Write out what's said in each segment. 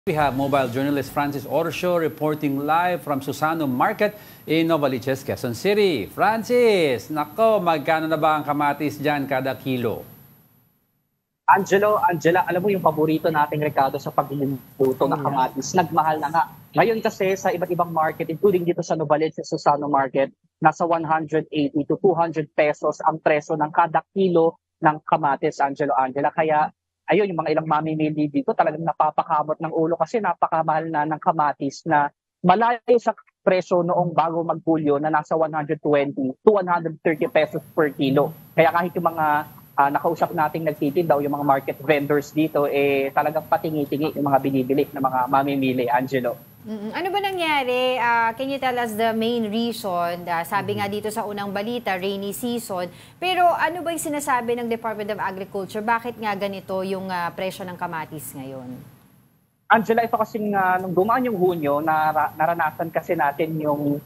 We have mobile journalist Francis Orsio reporting live from Susano Market in Novaliches, Quezon City. Francis, nako, magkano na ba ang kamatis dyan kada kilo? Angela, alam mo yung paborito nating rekado sa pagluluto ng kamatis, nagmahal na nga. Ngayon kasi sa iba't ibang market, including dito sa Novaliches, Susano Market, nasa 180 to 200 pesos ang presyo ng kada kilo ng kamatis, Angela. Kaya ayun, yung mga ilang mamimili dito talagang napapakamot ng ulo kasi napakamahal na ng kamatis na malayo sa presyo noong bago mag-Hulyo na nasa 120 to 130 pesos per kilo. Kaya kahit yung mga nakausap nating nagtitindaw, yung mga market vendors dito, talagang patingi-tingi yung mga binibili ng mga mamimili, Angelo. Ano ba nangyari? Can you tell us the main reason? Sabi nga dito sa unang balita, rainy season. Pero ano ba yung sinasabi ng Department of Agriculture? Bakit nga ganito yung presyo ng kamatis ngayon? Angela, ito kasing nung dumaan yung Hunyo, naranasan kasi natin yung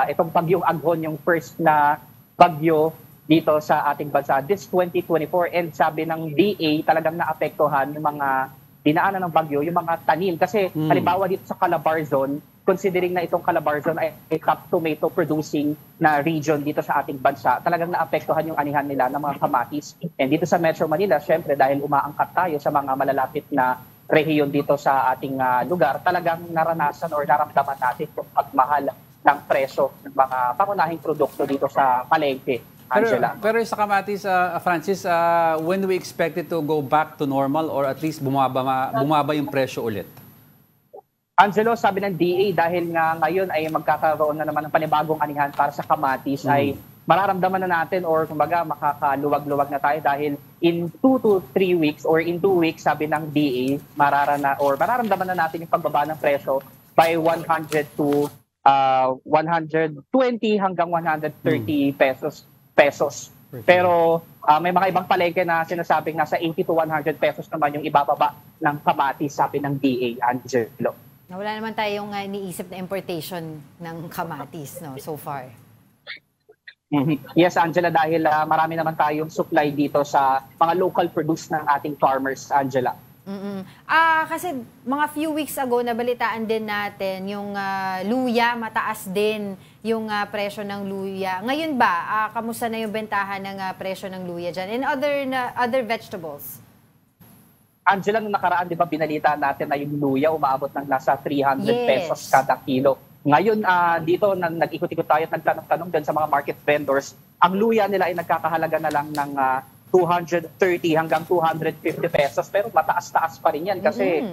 itong bagyong Aghon, yung first na bagyo dito sa ating bansa, this 2024. And sabi ng DA, talagang naapektuhan yung mga dinaanan ng bagyo, yung mga tanim. Kasi halimbawa dito sa Calabarzon, considering na itong Calabarzon ay top tomato producing na region dito sa ating bansa, talagang naapektuhan yung anihan nila ng mga kamatis. And dito sa Metro Manila, syempre dahil umaangkat tayo sa mga malalapit na rehiyon dito sa ating lugar, talagang naranasan or naramdaman natin yung pagmahal ng presyo ng mga pangunahing produkto dito sa palengke. Pero sa kamatis, Francis, when do we expect it to go back to normal or at least bumaba yung presyo ulit? Angelo, sabi ng DA, dahil nga ngayon ay magkakaroon na naman ng panibagong anihan para sa kamatis, ay mararamdaman na natin or kumbaga makakaluwag-luwag na tayo dahil in 2 to 3 weeks or in 2 weeks, sabi ng DA, mararamdaman na natin yung pagbaba ng presyo by 100 to 120 hanggang 130 pesos. Pero may mga ibang palengke na sinasabing nasa 80 to 100 pesos naman yung ibababa ng kamatis, sabi ng DA, Angelo. Wala naman tayong iniisip na importation ng kamatis so far. Yes, Angela, dahil marami naman tayong supply dito sa mga local produce ng ating farmers, Angela. Kasi mga few weeks ago, nabalitaan din natin yung luya, mataas din yung presyo ng luya. Ngayon ba, kamusta na yung bentahan ng presyo ng luya dyan? And other vegetables? Angela, nung nakaraan, di ba, binalita natin na yung luya umabot ng nasa 300 pesos kada kilo. Ngayon, dito, nag-ikot-ikot tayo at nagtanong-tanong din sa mga market vendors, ang luya nila ay nagkakahalaga na lang ng 230 hanggang 250 pesos, pero mataas-taas pa rin yan kasi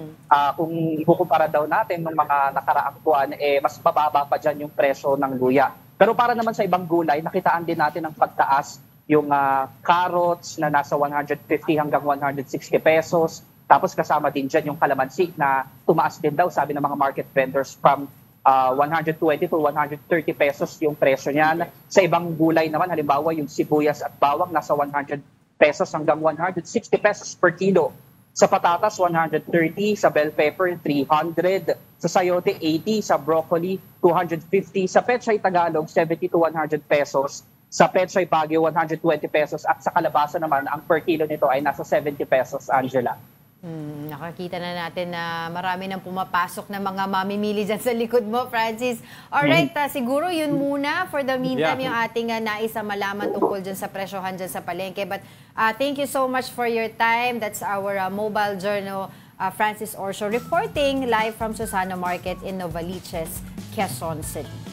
kung ikukumpara daw natin ng mga nakaraang buwan, mas mababa pa dyan yung presyo ng luya. Pero para naman sa ibang gulay, nakitaan din natin ang pagtaas yung carrots na nasa 150 hanggang 160 pesos. Tapos kasama din dyan yung kalamansi na tumaas din daw, sabi ng mga market vendors, from 120 to 130 pesos yung presyo niyan. Sa ibang gulay naman, halimbawa yung sibuyas at bawang, nasa 100 pesos hanggang 160 pesos per kilo. Sa patatas, 130. Sa bell pepper, 300. Sa sayote, 80. Sa broccoli, 250. Sa pechay Tagalog, 70 to 100 pesos. Sa pechay Baguio, 120 pesos. At sa kalabasa naman, ang per kilo nito ay nasa 70 pesos, Angela. Nakakita na natin na marami nang pumapasok na mga mamimili dyan sa likod mo, Francis. Alright, siguro yun muna for the meantime yung ating nais na malaman tungkol dyan sa presyohan dyan sa palengke. But thank you so much for your time. That's our mobile journal, Francis Orsio, reporting live from Susano Market in Novaliches, Quezon City.